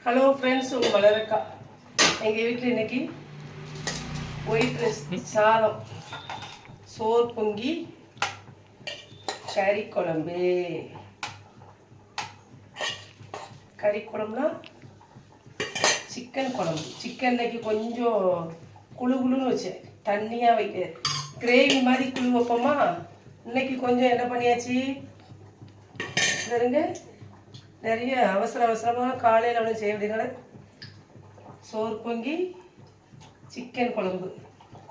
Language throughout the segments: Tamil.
ஹலோ ஃப்ரெண்ட்ஸ், உங்கள் வளரக்கா. எங்கள் வீட்டில் இன்னைக்கு ஒயிட் ரைஸ் சாதம், சோறு பொங்கி, கறி குழம்பு. கறி குழம்புனா சிக்கன் குழம்பு. சிக்கன் இன்னைக்கு கொஞ்சம் குழு குழுன்னு வச்சேன், தண்ணியாக வைக்க கிரேவி மாதிரி குழு வைப்போமா. இன்னைக்கு கொஞ்சம் என்ன பண்ணியாச்சு பாருங்க, நிறைய அவசரமாக காலையில் அவ்வளோ செய்ய முடியல. சோறு பொங்கி சிக்கன் குழம்பு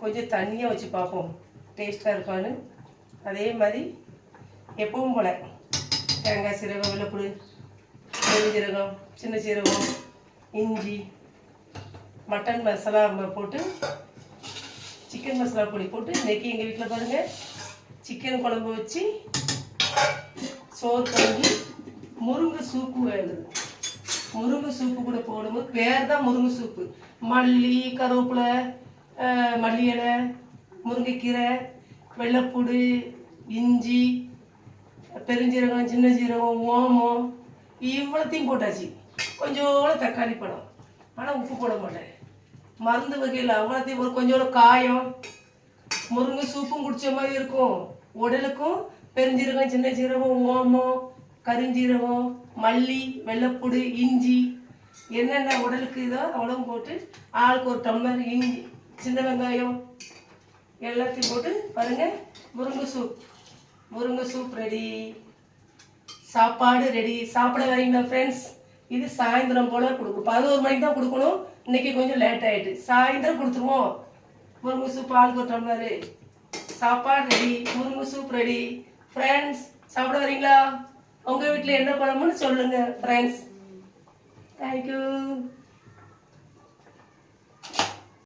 கொஞ்சம் தண்ணியாக வச்சு பார்ப்போம் டேஸ்ட்டாக இருக்கான்னு. அதே மாதிரி எப்பவும் போல் தேங்காய் சீரகம், வெள்ளைப்பூடு, பெருஞ்சீரகம், சின்ன சீரகம், இஞ்சி, மட்டன் மசாலா போட்டு சிக்கன் மசாலா பொடி போட்டு இன்றைக்கி எங்கள் வீட்டில் பாருங்கள் சிக்கன் குழம்பு வச்சு சோறு பொங்கி முருங்கை சூப்பு வேணுது. முருங்கை சூப்பு கூட போடும்போது பேர் தான் முருங்கை சூப்பு. மல்லி, கருவேப்பிலை, மல்லி இலை, முருங்கைக்கீரை, வெள்ளைப்பூடு, இஞ்சி, பெருஞ்சீரகம், சின்ன சீரகம், ஓமம் இவ்வளோத்தையும் போட்டாச்சு. கொஞ்சோட தக்காளி பழம், ஆனால் உப்பு போட மாட்டேன். மருந்து வகையில் அவ்வளோத்தையும் ஒரு கொஞ்சோட காயம். முருங்கை சூப்பும் குடித்த மாதிரி இருக்கும். உடலுக்கும் பெருஞ்சீரகம், சின்ன சீரகம், ஓமம், கருஞ்சீரகம், மல்லி, வெள்ளைப்பூடு, இஞ்சி என்னென்ன உடலுக்கு இதோ அவ்வளவும் போட்டு ஆளுக்கு ஒரு டம்ளர் இஞ்சி, சின்ன வெங்காயம் எல்லாத்தையும் போட்டு பாருங்கள் முருங்கை சூப் ரெடி. சாப்பாடு ரெடி. சாப்பிட வரீங்களா ஃப்ரெண்ட்ஸ்? இது சாயந்தரம் போல் கொடுக்கும். 11 மணிக்கு தான் கொடுக்கணும். இன்னைக்கு கொஞ்சம் லேட் ஆகிட்டு. சாயந்தரம் கொடுத்துருவோம். முருங்கை சூப் ஆளுக்கு ஒரு டம்ளரு. சாப்பாடு ரெடி, முருங்கை சூப் ரெடி. ஃப்ரெண்ட்ஸ், சாப்பிட வரீங்களா? உங்கள் வீட்டில் என்ன குழம்புன்னு சொல்லுங்கள் ஃப்ரெண்ட்ஸ். தேங்க்யூ.